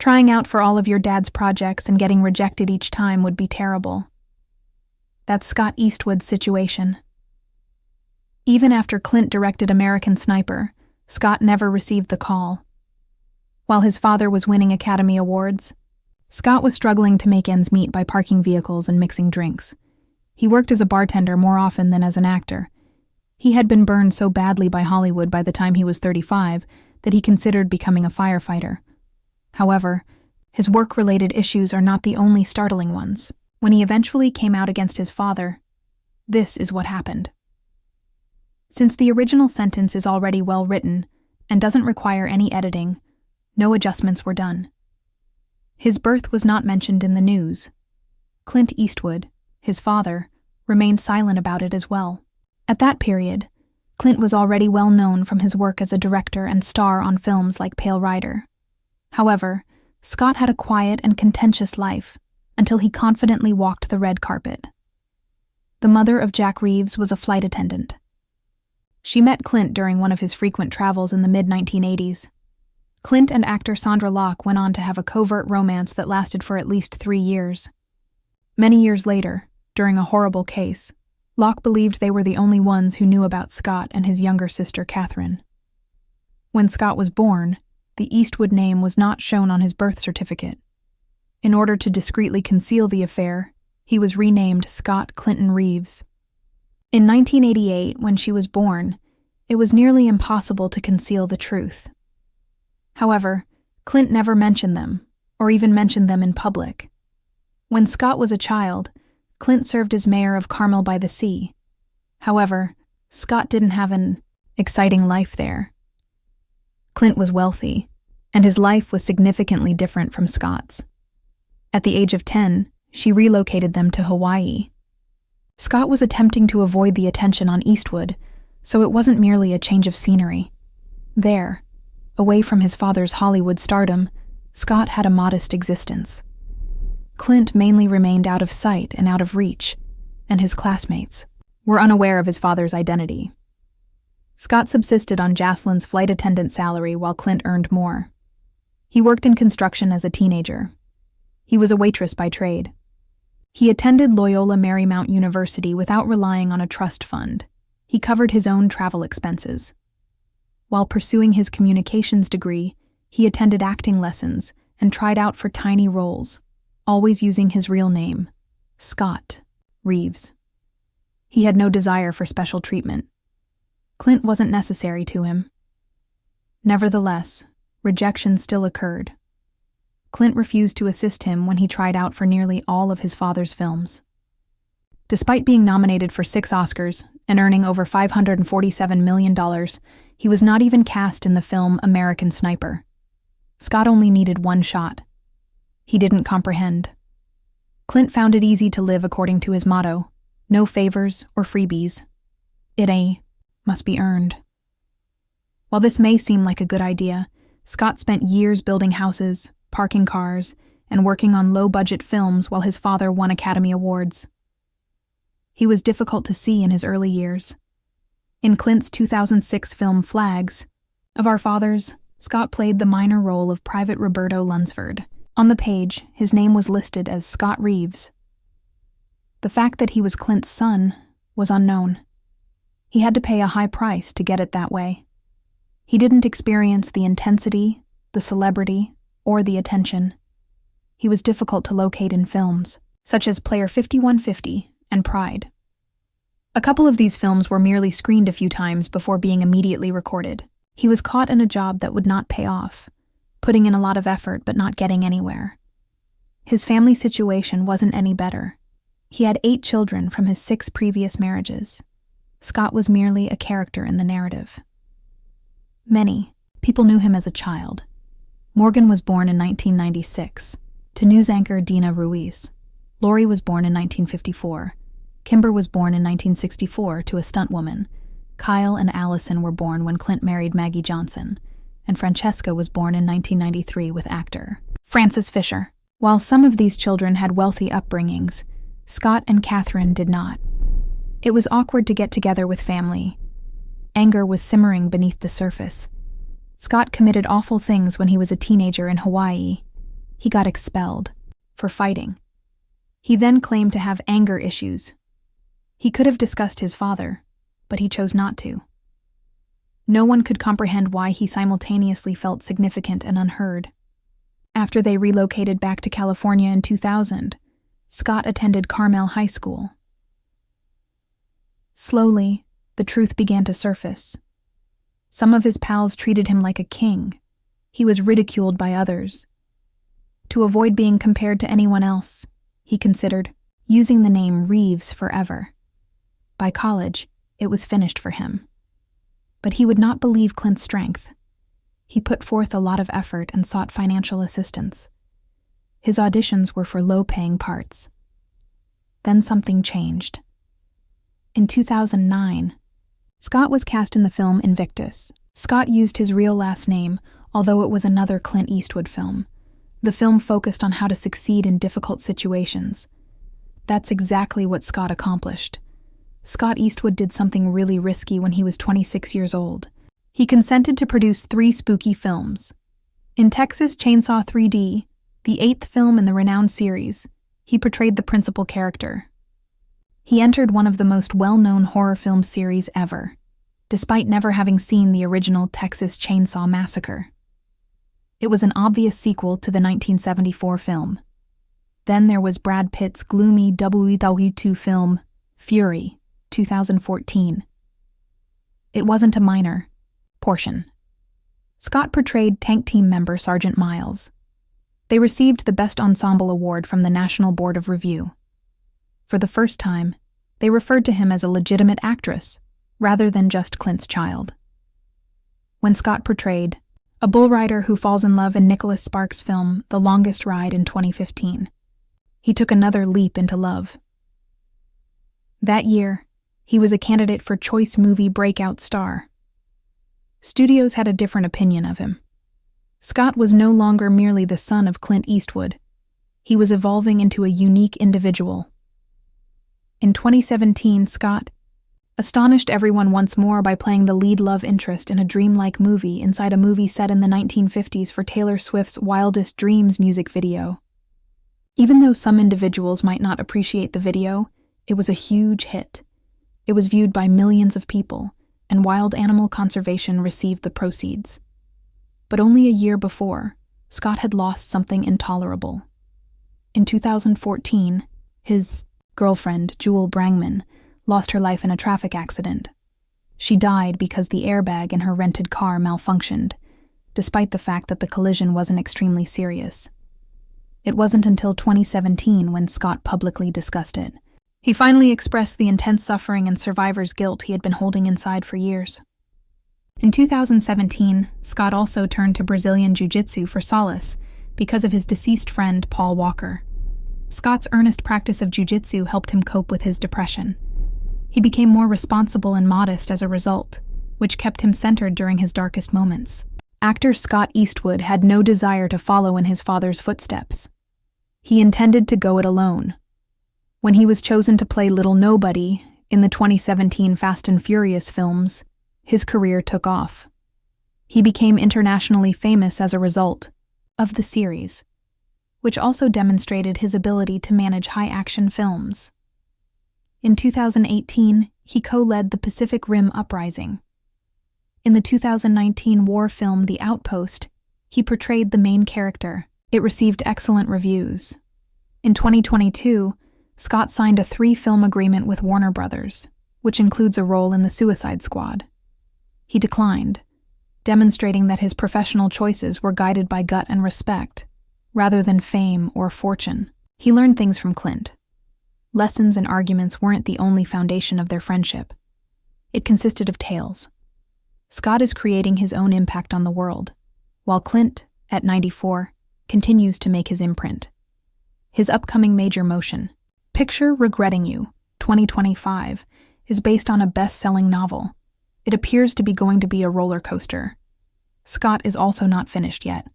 Trying out for all of your dad's projects and getting rejected each time would be terrible. That's Scott Eastwood's situation. Even after Clint directed American Sniper, Scott never received the call. While his father was winning Academy Awards, Scott was struggling to make ends meet by parking vehicles and mixing drinks. He worked as a bartender more often than as an actor. He had been burned so badly by Hollywood by the time he was 35 that he considered becoming a firefighter. However, his work-related issues are not the only startling ones. When he eventually came out against his father, this is what happened. Since the original sentence is already well written and doesn't require any editing, no adjustments were done. His birth was not mentioned in the news. Clint Eastwood, his father, remained silent about it as well. At that period, Clint was already well known from his work as a director and star on films like Pale Rider. However, Scott had a quiet and contentious life until he confidently walked the red carpet. The mother of Jack Reeves was a flight attendant. She met Clint during one of his frequent travels in the mid-1980s. Clint and actor Sandra Locke went on to have a covert romance that lasted for at least 3 years. Many years later, during a horrible case, Locke believed they were the only ones who knew about Scott and his younger sister Catherine. When Scott was born, the Eastwood name was not shown on his birth certificate. In order to discreetly conceal the affair, he was renamed Scott Clinton Reeves. In 1988, when she was born, it was nearly impossible to conceal the truth. However, Clint never mentioned them, or even mentioned them in public. When Scott was a child, Clint served as mayor of Carmel by the Sea. However, Scott didn't have an exciting life there. Clint was wealthy, and his life was significantly different from Scott's. At the age of 10, she relocated them to Hawaii. Scott was attempting to avoid the attention on Eastwood, so it wasn't merely a change of scenery. There, away from his father's Hollywood stardom, Scott had a modest existence. Clint mainly remained out of sight and out of reach, and his classmates were unaware of his father's identity. Scott subsisted on Jacelyn's flight attendant salary while Clint earned more. He worked in construction as a teenager. He was a waitress by trade. He attended Loyola Marymount University without relying on a trust fund. He covered his own travel expenses. While pursuing his communications degree, he attended acting lessons and tried out for tiny roles, always using his real name, Scott Reeves. He had no desire for special treatment. Clint wasn't necessary to him. Nevertheless, rejection still occurred. Clint refused to assist him when he tried out for nearly all of his father's films. Despite being nominated for 6 Oscars and earning over $547 million, he was not even cast in the film American Sniper. Scott only needed 1 shot. He didn't comprehend. Clint found it easy to live according to his motto, no favors or freebies. It must be earned. While this may seem like a good idea, Scott spent years building houses, parking cars, and working on low-budget films while his father won Academy Awards. He was difficult to see in his early years. In Clint's 2006 film Flags, of Our Fathers, Scott played the minor role of Private Roberto Lunsford. On the page, his name was listed as Scott Reeves. The fact that he was Clint's son was unknown. He had to pay a high price to get it that way. He didn't experience the intensity, the celebrity, or the attention. He was difficult to locate in films, such as Player 5150 and Pride. A couple of these films were merely screened a few times before being immediately recorded. He was caught in a job that would not pay off, putting in a lot of effort but not getting anywhere. His family situation wasn't any better. He had 8 children from his 6 previous marriages. Scott was merely a character in the narrative. Many people knew him as a child. Morgan was born in 1996, to news anchor Dina Ruiz. Lori was born in 1954. Kimber was born in 1964 to a stunt woman. Kyle and Allison were born when Clint married Maggie Johnson, and Francesca was born in 1993 with actor Francis Fisher. While some of these children had wealthy upbringings, Scott and Catherine did not. It was awkward to get together with family. Anger was simmering beneath the surface. Scott committed awful things when he was a teenager in Hawaii. He got expelled for fighting. He then claimed to have anger issues. He could have discussed his father, but he chose not to. No one could comprehend why he simultaneously felt significant and unheard. After they relocated back to California in 2000, Scott attended Carmel High School. Slowly, the truth began to surface. Some of his pals treated him like a king. He was ridiculed by others. To avoid being compared to anyone else, he considered using the name Reeves forever. By college, it was finished for him. But he would not believe Clint's strength. He put forth a lot of effort and sought financial assistance. His auditions were for low-paying parts. Then something changed. In 2009, Scott was cast in the film Invictus. Scott used his real last name, although it was another Clint Eastwood film. The film focused on how to succeed in difficult situations. That's exactly what Scott accomplished. Scott Eastwood did something really risky when he was 26 years old. He consented to produce 3 spooky films. In Texas Chainsaw 3D, the 8th film in the renowned series, he portrayed the principal character. He entered one of the most well-known horror film series ever, despite never having seen the original Texas Chainsaw Massacre. It was an obvious sequel to the 1974 film. Then there was Brad Pitt's gloomy WW2 film, Fury, 2014. It wasn't a minor portion. Scott portrayed tank team member Sergeant Miles. They received the Best Ensemble Award from the National Board of Review. For the first time, they referred to him as a legitimate actress, rather than just Clint's child. When Scott portrayed a bull rider who falls in love in Nicholas Sparks' film The Longest Ride in 2015, he took another leap into love. That year, he was a candidate for Choice Movie Breakout Star. Studios had a different opinion of him. Scott was no longer merely the son of Clint Eastwood. He was evolving into a unique individual. In 2017, Scott astonished everyone once more by playing the lead love interest in a dreamlike movie inside a movie set in the 1950s for Taylor Swift's Wildest Dreams music video. Even though some individuals might not appreciate the video, it was a huge hit. It was viewed by millions of people, and Wild Animal Conservation received the proceeds. But only a year before, Scott had lost something intolerable. In 2014, his girlfriend, Jewel Brangman, lost her life in a traffic accident. She died because the airbag in her rented car malfunctioned, despite the fact that the collision wasn't extremely serious. It wasn't until 2017 when Scott publicly discussed it. He finally expressed the intense suffering and survivor's guilt he had been holding inside for years. In 2017, Scott also turned to Brazilian Jiu-Jitsu for solace because of his deceased friend, Paul Walker. Scott's earnest practice of jiu-jitsu helped him cope with his depression. He became more responsible and modest as a result, which kept him centered during his darkest moments. Actor Scott Eastwood had no desire to follow in his father's footsteps. He intended to go it alone. When he was chosen to play Little Nobody in the 2017 Fast and Furious films, his career took off. He became internationally famous as a result of the series, which also demonstrated his ability to manage high-action films. In 2018, he co-led the Pacific Rim Uprising. In the 2019 war film The Outpost, he portrayed the main character. It received excellent reviews. In 2022, Scott signed a 3-film agreement with Warner Brothers, which includes a role in The Suicide Squad. He declined, demonstrating that his professional choices were guided by gut and respect, rather than fame or fortune. He learned things from Clint. Lessons and arguments weren't the only foundation of their friendship. It consisted of tales. Scott is creating his own impact on the world, while Clint, at 94, continues to make his imprint. His upcoming major motion, Picture Regretting You, 2025, is based on a best-selling novel. It appears to be going to be a roller coaster. Scott is also not finished yet.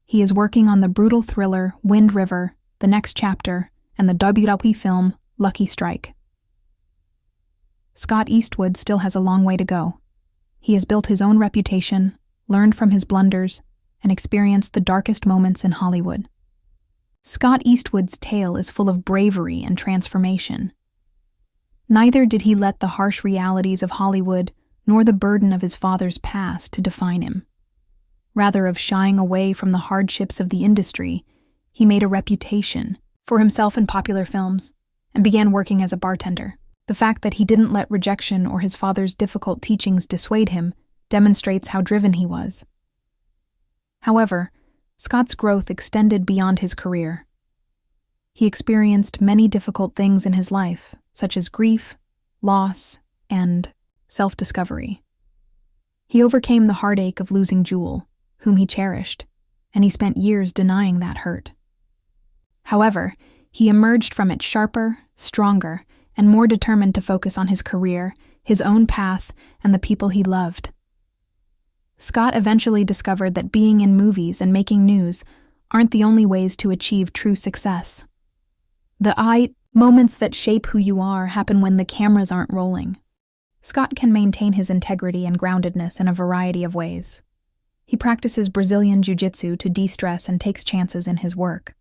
He is working on the brutal thriller Wind River, The Next Chapter, and the WWE film Lucky Strike. Scott Eastwood still has a long way to go. He has built his own reputation, learned from his blunders, and experienced the darkest moments in Hollywood. Scott Eastwood's tale is full of bravery and transformation. Neither did he let the harsh realities of Hollywood nor the burden of his father's past to define him. Rather of shying away from the hardships of the industry, he made a reputation for himself in popular films and began working as a bartender. The fact that he didn't let rejection or his father's difficult teachings dissuade him demonstrates how driven he was. However, Scott's growth extended beyond his career. He experienced many difficult things in his life, such as grief, loss, and self-discovery. He overcame the heartache of losing Jewel, whom he cherished, and he spent years denying that hurt. However, he emerged from it sharper, stronger, and more determined to focus on his career, his own path, and the people he loved. Scott eventually discovered that being in movies and making news aren't the only ways to achieve true success. The moments that shape who you are happen when the cameras aren't rolling. Scott can maintain his integrity and groundedness in a variety of ways. He practices Brazilian jiu-jitsu to de-stress and takes chances in his work.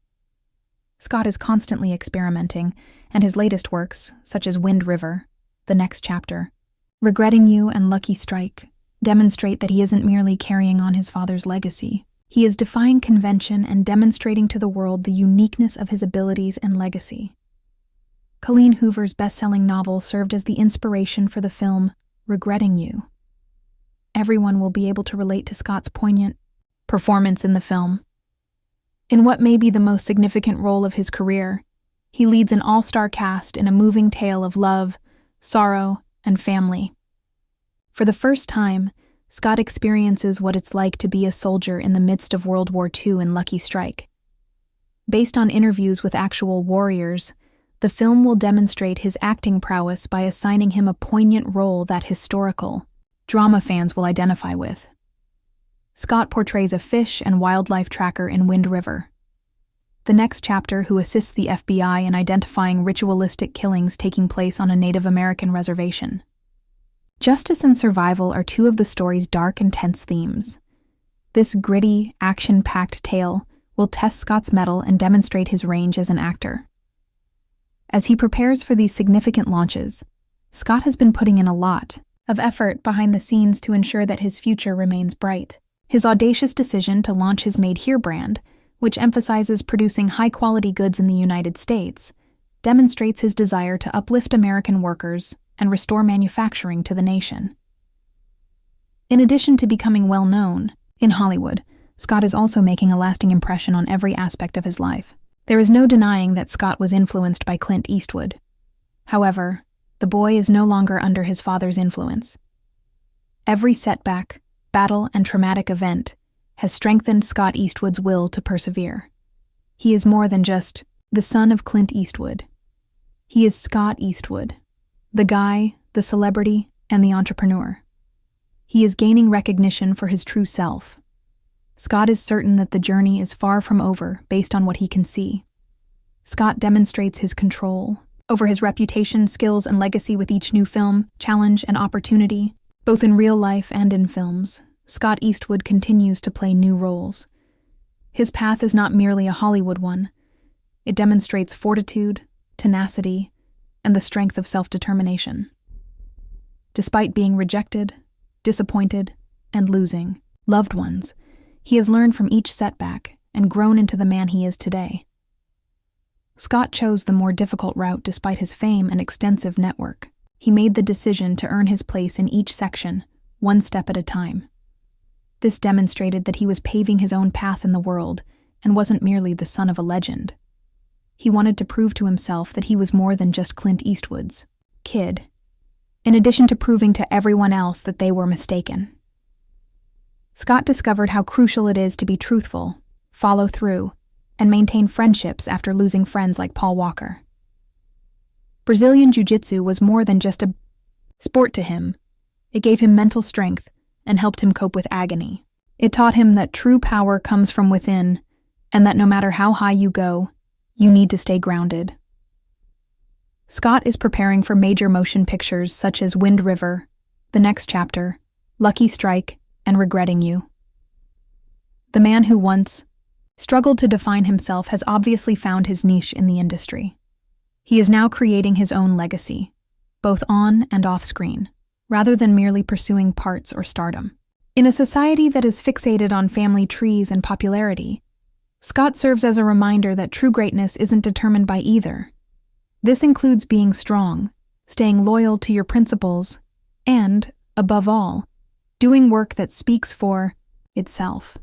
Scott is constantly experimenting, and his latest works, such as Wind River, The Next Chapter, Regretting You, and Lucky Strike, demonstrate that he isn't merely carrying on his father's legacy. He is defying convention and demonstrating to the world the uniqueness of his abilities and legacy. Colleen Hoover's best-selling novel served as the inspiration for the film Regretting You. Everyone will be able to relate to Scott's poignant performance in the film. In what may be the most significant role of his career, he leads an all-star cast in a moving tale of love, sorrow, and family. For the first time, Scott experiences what it's like to be a soldier in the midst of World War II in Lucky Strike. Based on interviews with actual warriors, the film will demonstrate his acting prowess by assigning him a poignant role that historical drama fans will identify with. Scott portrays a fish and wildlife tracker in Wind River. The Next Chapter, who assists the FBI in identifying ritualistic killings taking place on a Native American reservation. Justice and survival are two of the story's dark and tense themes. This gritty, action-packed tale will test Scott's mettle and demonstrate his range as an actor. As he prepares for these significant launches, Scott has been putting in a lot of effort behind the scenes to ensure that his future remains bright. His audacious decision to launch his Made Here brand, which emphasizes producing high-quality goods in the United States, demonstrates his desire to uplift American workers and restore manufacturing to the nation. In addition to becoming well-known in Hollywood, Scott is also making a lasting impression on every aspect of his life. There is no denying that Scott was influenced by Clint Eastwood. However, the boy is no longer under his father's influence. Every setback, battle, and traumatic event has strengthened Scott Eastwood's will to persevere. He is more than just the son of Clint Eastwood. He is Scott Eastwood, the guy, the celebrity, and the entrepreneur. He is gaining recognition for his true self. Scott is certain that the journey is far from over based on what he can see. Scott demonstrates his control over his reputation, skills, and legacy with each new film, challenge, and opportunity. Both in real life and in films, Scott Eastwood continues to play new roles. His path is not merely a Hollywood one. It demonstrates fortitude, tenacity, and the strength of self-determination. Despite being rejected, disappointed, and losing loved ones, he has learned from each setback and grown into the man he is today. Scott chose the more difficult route despite his fame and extensive network. He made the decision to earn his place in each section, one step at a time. This demonstrated that he was paving his own path in the world and wasn't merely the son of a legend. He wanted to prove to himself that he was more than just Clint Eastwood's kid, in addition to proving to everyone else that they were mistaken. Scott discovered how crucial it is to be truthful, follow through, and maintain friendships after losing friends like Paul Walker. Brazilian Jiu-Jitsu was more than just a sport to him. It gave him mental strength and helped him cope with agony. It taught him that true power comes from within, and that no matter how high you go, you need to stay grounded. Scott is preparing for major motion pictures such as Wind River, The Next Chapter, Lucky Strike, and Regretting You. The man who once struggled to define himself has obviously found his niche in the industry. He is now creating his own legacy, both on and off screen, rather than merely pursuing parts or stardom. In a society that is fixated on family trees and popularity, Scott serves as a reminder that true greatness isn't determined by either. This includes being strong, staying loyal to your principles, and, above all, doing work that speaks for itself.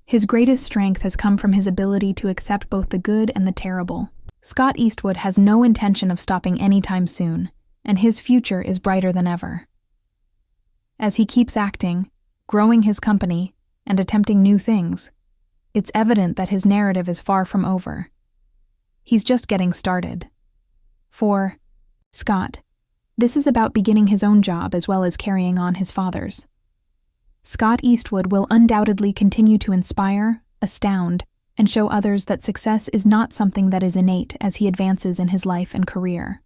His greatest strength has come from his ability to accept both the good and the terrible. Scott Eastwood has no intention of stopping anytime soon, and his future is brighter than ever. As he keeps acting, growing his company, and attempting new things, it's evident that his narrative is far from over. He's just getting started. For Scott, this is about beginning his own job as well as carrying on his father's. Scott Eastwood will undoubtedly continue to inspire, astound, and show others that success is not something that is innate as he advances in his life and career.